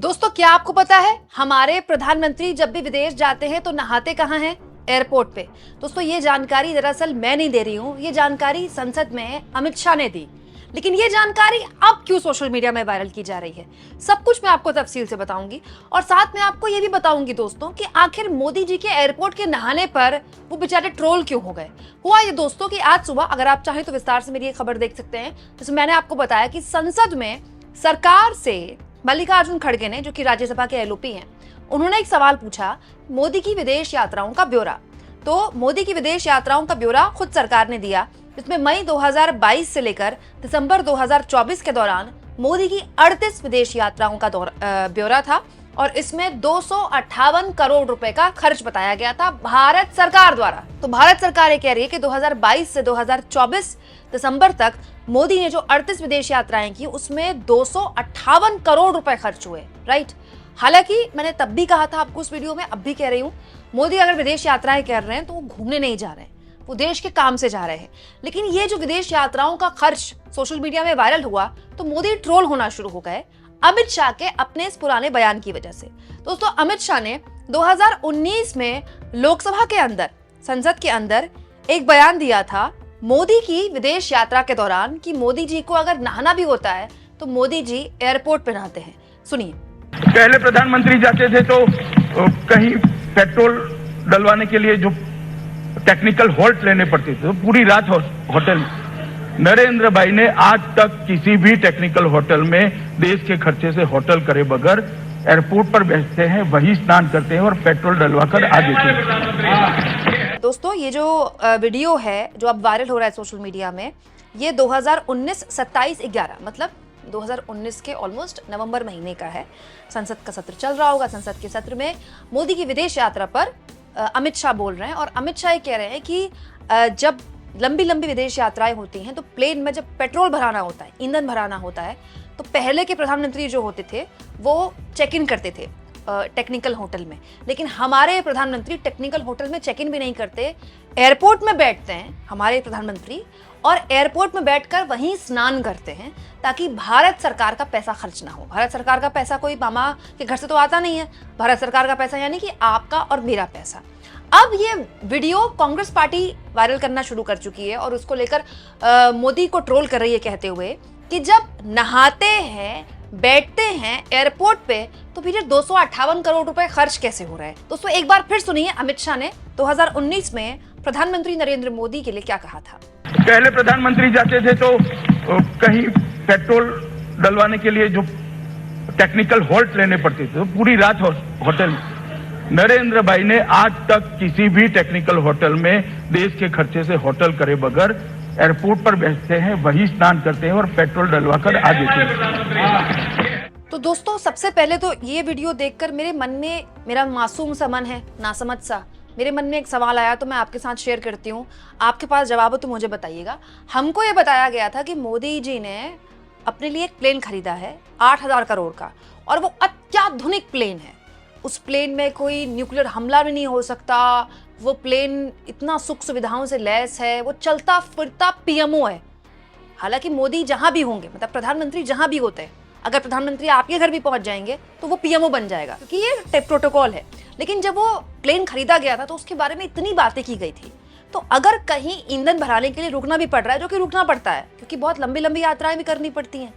दोस्तों, क्या आपको पता है हमारे प्रधानमंत्री जब भी विदेश जाते हैं तो नहाते कहाँ हैं? एयरपोर्ट पे। दोस्तों, ये जानकारी दरअसल मैं नहीं दे रही हूँ, ये जानकारी संसद में अमित शाह ने दी। लेकिन ये जानकारी अब क्यों सोशल मीडिया में वायरल की जा रही है, सब कुछ मैं आपको तफसील से बताऊंगी। और साथ में आपको ये भी बताऊंगी दोस्तों कि आखिर मोदी जी के एयरपोर्ट के नहाने पर वो बेचारे ट्रोल क्यों हो गए। हुआ ये दोस्तों कि आज सुबह, अगर आप चाहें तो विस्तार से मेरी ये खबर देख सकते हैं, जिसमें मैंने आपको बताया कि संसद में सरकार से मल्लिकार्जुन खड़गे ने, जो कि राज्यसभा के एलओपी हैं, उन्होंने एक सवाल पूछा मोदी की विदेश यात्राओं का ब्यौरा। तो मोदी की विदेश यात्राओं का ब्यौरा खुद सरकार ने दिया, जिसमें मई 2022 से लेकर दिसंबर 2024 के दौरान मोदी की 38 विदेश यात्राओं का ब्यौरा था और इसमें 258 करोड़ रुपए का खर्च बताया गया था भारत सरकार द्वारा। तो भारत सरकार ये कह रही है कि 2022 से 2024 दिसंबर तक मोदी ने जो 38 विदेश यात्राएं की, उसमें 258 करोड़ रुपए खर्च हुए। राइट। हालांकि मैंने तब भी कहा था आपको उस वीडियो में, अब भी कह रही हूं, मोदी अगर विदेश यात्राएं कर रहे हैं तो वो घूमने नहीं जा रहे हैं, वो देश के काम से जा रहे हैं। लेकिन ये जो विदेश यात्राओं का खर्च सोशल मीडिया में वायरल हुआ तो मोदी ट्रोल होना शुरू हो गए अमित शाह के अपने इस पुराने बयान की वजह से। दोस्तों, अमित शाह ने 2019 में लोकसभा के अंदर, संसद के अंदर एक बयान दिया था मोदी की विदेश यात्रा के दौरान कि मोदी जी को अगर नहाना भी होता है तो मोदी जी एयरपोर्ट पे नहाते हैं। सुनिए। पहले प्रधानमंत्री जाते थे तो कहीं पेट्रोल डलवाने के लिए जो टेक्निकल हॉल्ट लेने पड़ते थे, तो पूरी रात होटल। नरेंद्र भाई ने आज तक किसी भी टेक्निकल होटल में देश के खर्चे से होटल करे बगैर एयरपोर्ट पर बैठते हैं, वही स्नान करते हैं और पेट्रोल डलवाकर आ देते हैं। दोस्तों, ये जो वीडियो है जो अब वायरल हो रहा है सोशल मीडिया में, ये 2019 27/11 मतलब 2019 के ऑलमोस्ट नवंबर महीने का है। संसद का सत्र चल रहा होगा। संसद के सत्र में मोदी की विदेश यात्रा पर अमित शाह बोल रहे हैं और अमित शाह ये कह रहे हैं कि जब लंबी लंबी विदेश यात्राएं होती हैं तो प्लेन में जब पेट्रोल भराना होता है, ईंधन भराना होता है, तो पहले के प्रधानमंत्री जो होते थे वो चेक इन करते थे टेक्निकल होटल में। लेकिन हमारे प्रधानमंत्री टेक्निकल होटल में चेक इन भी नहीं करते, एयरपोर्ट में बैठते हैं हमारे प्रधानमंत्री और एयरपोर्ट में बैठकर वहीं स्नान करते हैं, ताकि भारत सरकार का पैसा खर्च ना हो। भारत सरकार का पैसा कोई मामा के घर से तो आता नहीं है, भारत सरकार का पैसा यानी कि आपका और मेरा पैसा। अब ये वीडियो कांग्रेस पार्टी वायरल करना शुरू कर चुकी है और उसको लेकर मोदी को ट्रोल कर रही है, कहते हुए कि जब नहाते हैं, बैठते हैं एयरपोर्ट पे, तो फिर 258 करोड़ रुपए खर्च कैसे हो रहे हैं। दोस्तों, एक बार फिर सुनिए अमित शाह ने 2019 में प्रधानमंत्री नरेंद्र मोदी के लिए क्या कहा था। पहले प्रधानमंत्री जाते थे तो कहीं पेट्रोल डलवाने के लिए जो टेक्निकल हॉल्ट लेने पड़ते थे, तो पूरी रात होटल। नरेंद्र भाई ने आज तक किसी भी टेक्निकल होटल में देश के खर्चे से होटल करे बगैर एयरपोर्ट पर बैठते हैं, वही स्नान करते हैं और पेट्रोल डलवाकर आ देते हैं। तो दोस्तों, सबसे पहले तो ये वीडियो देखकर मेरे मन में, मेरा मासूम सा मन है, नासमझ सा, मेरे मन में एक सवाल आया तो मैं आपके साथ शेयर करती हूँ। आपके पास जवाब हो तो मुझे बताइएगा। हमको ये बताया गया था कि मोदी जी ने अपने लिए एक प्लेन खरीदा है 8,000 करोड़ का, और वो अत्याधुनिक प्लेन है। उस प्लेन में कोई न्यूक्लियर हमला भी नहीं हो सकता, वो प्लेन इतना सुख सुविधाओं से लैस है, वो चलता फिरता पीएमओ है। हालांकि मोदी जहां भी होंगे, मतलब प्रधानमंत्री जहां भी होते हैं, अगर प्रधानमंत्री आपके घर भी पहुंच जाएंगे तो वो पीएमओ बन जाएगा, क्योंकि ये प्रोटोकॉल है। लेकिन जब वो प्लेन खरीदा गया था तो उसके बारे में इतनी बातें की गई थी। तो अगर कहीं ईंधन भराने के लिए रुकना भी पड़ रहा है, जो कि रुकना पड़ता है क्योंकि बहुत लंबी लंबी यात्राएं भी करनी पड़ती हैं,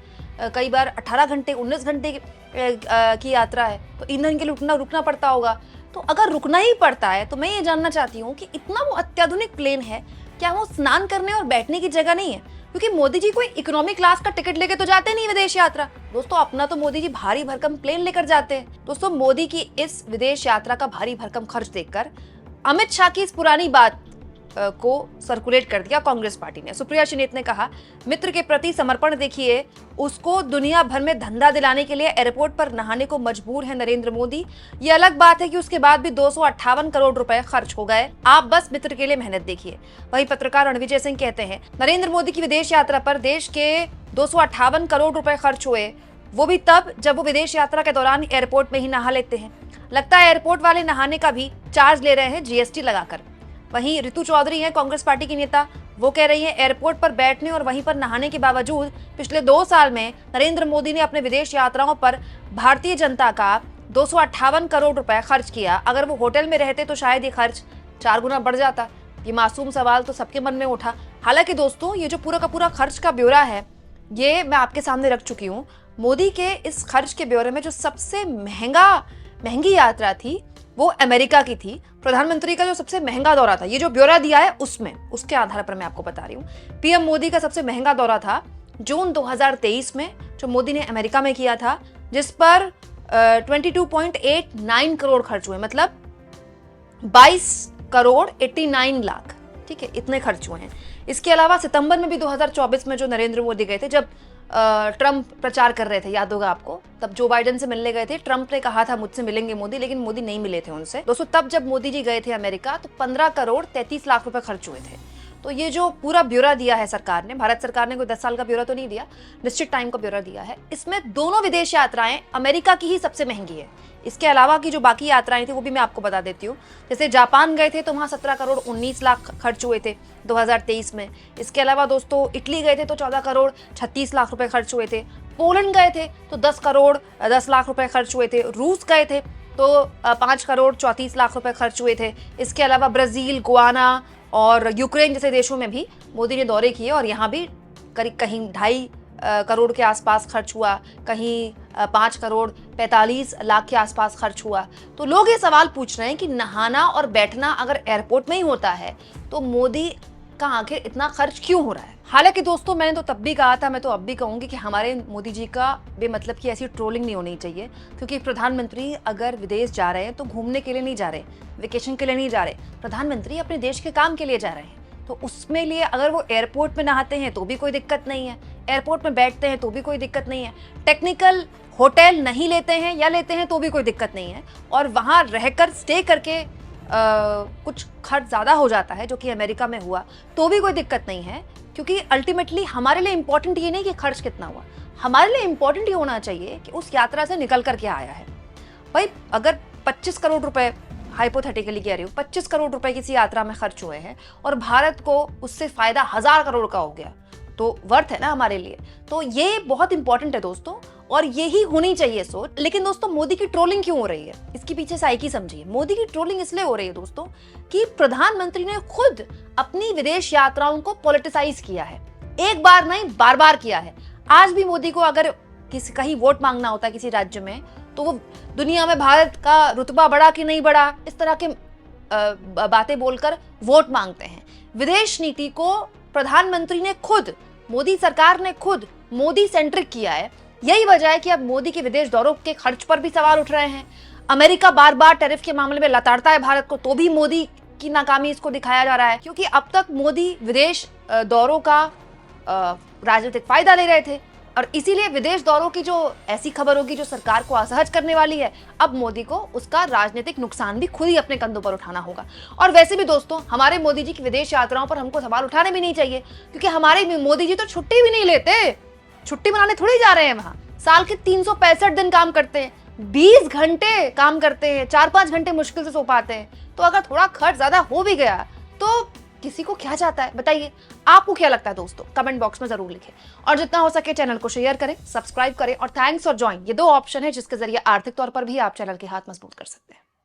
कई बार 18 घंटे 19 घंटे की यात्रा है, तो ईंधन के लिए रुकना पड़ता होगा। तो अगर रुकना ही पड़ता है तो मैं ये जानना चाहती हूँ कि इतना वो अत्याधुनिक प्लेन है, क्या वो स्नान करने और बैठने की जगह नहीं है? क्योंकि मोदी जी कोई इकोनॉमी क्लास का टिकट लेके तो जाते नहीं विदेश यात्रा। दोस्तों, अपना तो मोदी जी भारी भरकम प्लेन लेकर जाते हैं। दोस्तों, मोदी की इस विदेश यात्रा का भारी भरकम खर्च देखकर अमित शाह की इस पुरानी बात को सर्कुलेट कर दिया कांग्रेस पार्टी ने। सुप्रिया श्रीनेत ने कहा, मित्र के प्रति समर्पण देखिए, उसको दुनिया भर में धंधा दिलाने के लिए एयरपोर्ट पर नहाने को मजबूर है नरेंद्र मोदी। ये अलग बात है कि उसके बाद भी 258 करोड़ रुपए खर्च हो गए, आप बस मित्र के लिए मेहनत देखिए। वहीं पत्रकार रणविजय सिंह कहते हैं, नरेंद्र मोदी की विदेश यात्रा पर देश के 258 करोड़ रुपए खर्च हुए, वो भी तब जब वो विदेश यात्रा के दौरान एयरपोर्ट में ही नहा लेते हैं। लगता है एयरपोर्ट वाले नहाने का भी चार्ज ले रहे हैं, जीएसटी लगाकर। वहीं ऋतु चौधरी हैं कांग्रेस पार्टी की नेता, वो कह रही है एयरपोर्ट पर बैठने और वहीं पर नहाने के बावजूद पिछले 2 साल में नरेंद्र मोदी ने अपने विदेश यात्राओं पर भारतीय जनता का 258 करोड़ रुपए खर्च किया। अगर वो होटल में रहते तो शायद ये खर्च 4 गुना बढ़ जाता। ये मासूम सवाल तो सबके मन में उठा। हालांकि दोस्तों, ये जो पूरा का पूरा खर्च का ब्यौरा है, ये मैं आपके सामने रख चुकी हूँ। मोदी के इस खर्च के ब्यौरे में जो सबसे महंगी यात्रा थी वो अमेरिका की थी। प्रधानमंत्री का जो सबसे महंगा दौरा था, ये जो ब्यौरा दिया है उसके आधार पर मैं आपको बता रही हूँ। पीएम मोदी का सबसे महंगा दौरा था जून 2023 में, जो मोदी ने अमेरिका में किया था, जिस पर 22.89 करोड़ खर्च हुए, मतलब 22 करोड़ 89 लाख, ठीक है, इतने खर्च हुए हैं। इसके अलावा सितंबर में भी 2024 में जो नरेंद्र मोदी गए थे, जब ट्रंप प्रचार कर रहे थे, याद होगा आपको, तब जो बाइडेन से मिलने गए थे। ट्रंप ने कहा था मुझसे मिलेंगे मोदी, लेकिन मोदी नहीं मिले थे उनसे। दोस्तों, तब जब मोदी जी गए थे अमेरिका तो 15 करोड़ 33 लाख रुपए खर्च हुए थे। तो ये जो पूरा ब्यौरा दिया है सरकार ने, भारत सरकार ने कोई 10 साल का ब्यौरा तो नहीं दिया, निश्चित टाइम का ब्यौरा दिया है। इसमें दोनों विदेश यात्राएं अमेरिका की ही सबसे महंगी है। इसके अलावा की जो बाकी यात्राएं थी वो भी मैं आपको बता देती हूँ। जैसे जापान गए थे तो वहाँ 17 करोड़ 19 लाख खर्च हुए थे 2023 में। इसके अलावा दोस्तों, इटली गए थे तो 14 करोड़ 36 लाख रुपए खर्च हुए थे। पोलैंड गए थे तो 10 करोड़ 10 लाख रुपए खर्च हुए थे। रूस गए थे तो 5 करोड़ 34 लाख रुपए खर्च हुए थे। इसके अलावा ब्राजील, गुआना और यूक्रेन जैसे देशों में भी मोदी ने दौरे किए और यहाँ भी करीब कहीं 2.5 करोड़ के आसपास खर्च हुआ, कहीं 5 करोड़ 45 लाख के आसपास खर्च हुआ। तो लोग ये सवाल पूछ रहे हैं कि नहाना और बैठना अगर एयरपोर्ट में ही होता है तो मोदी का आखिर इतना खर्च क्यों हो रहा है। हालांकि दोस्तों, मैंने तो तब भी कहा था, मैं तो अब भी कहूंगी कि हमारे मोदी जी का बेमतलब की ऐसी ट्रोलिंग नहीं होनी चाहिए, क्योंकि प्रधानमंत्री अगर विदेश जा रहे हैं तो घूमने के लिए नहीं जा रहे, वेकेशन के लिए नहीं जा रहे। प्रधानमंत्री अपने देश के काम के लिए जा रहे हैं, तो उसमें लिए अगर वो एयरपोर्ट में नहाते हैं तो भी कोई दिक्कत नहीं है, एयरपोर्ट में बैठते हैं तो भी कोई दिक्कत नहीं है, टेक्निकल होटल नहीं लेते हैं या लेते हैं तो भी कोई दिक्कत नहीं है, और वहाँ रहकर स्टे करके कुछ खर्च ज़्यादा हो जाता है, जो कि अमेरिका में हुआ, तो भी कोई दिक्कत नहीं है। क्योंकि अल्टीमेटली हमारे लिए इंपॉर्टेंट ये नहीं कि खर्च कितना हुआ, हमारे लिए इंपॉर्टेंट ये होना चाहिए कि उस यात्रा से निकल करके आया है। भाई, अगर 25 करोड़ रुपए, हाइपोथेटिकली कह रही हूँ, 25 करोड़ रुपए किसी यात्रा में खर्च हुए हैं और भारत को उससे फायदा 1000 करोड़ का हो गया, तो वर्थ है ना हमारे लिए। तो ये बहुत इंपॉर्टेंट है दोस्तों, और यही होनी चाहिए सोच। लेकिन दोस्तों, मोदी की ट्रोलिंग क्यों हो रही है, इसके पीछे साइकी समझिए। मोदी की ट्रोलिंग इसलिए हो रही है दोस्तों कि प्रधानमंत्री ने खुद अपनी विदेश यात्राओं को पॉलिटिसाइज किया है, एक बार नहीं बार बार किया है। आज भी मोदी को अगर कहीं वोट मांगना होता है किसी राज्य में, तो वो दुनिया में भारत का रुतबा बढ़ा कि नहीं बढ़ा, इस तरह के बातें बोलकर वोट मांगते हैं। विदेश नीति को प्रधानमंत्री ने खुद, मोदी सरकार ने खुद मोदी सेंट्रिक किया है। यही वजह है कि अब मोदी के विदेश दौरों के खर्च पर भी सवाल उठ रहे हैं। अमेरिका बार बार टैरिफ के मामले में लताड़ता है भारत को, तो भी मोदी की नाकामी इसको दिखाया जा रहा है, क्योंकि अब तक मोदी विदेश दौरों का राजनीतिक फायदा ले रहे थे, और इसीलिए विदेश दौरों की जो ऐसी खबर होगी जो सरकार को असहज करने वाली है, अब मोदी को उसका राजनीतिक नुकसान भी खुद ही अपने कंधों पर उठाना होगा। और वैसे भी दोस्तों, हमारे मोदी जी की विदेश यात्राओं पर हमको सवाल उठाने भी नहीं चाहिए, क्योंकि हमारे मोदी जी तो छुट्टी भी नहीं लेते, छुट्टी मनाने थोड़ी जा रहे हैं। वहां साल के 365 दिन काम करते हैं, 20 घंटे काम करते हैं, 4-5 घंटे मुश्किल से सो पाते हैं। तो अगर थोड़ा खर्च ज्यादा हो भी गया तो किसी को क्या जाता है, बताइए। आपको क्या लगता है दोस्तों, कमेंट बॉक्स में जरूर लिखें, और जितना हो सके चैनल को शेयर करें, सब्सक्राइब करें, और थैंक्स और ज्वाइन, ये 2 ऑप्शन है जिसके जरिए आर्थिक तौर पर भी आप चैनल के हाथ मजबूत कर सकते हैं।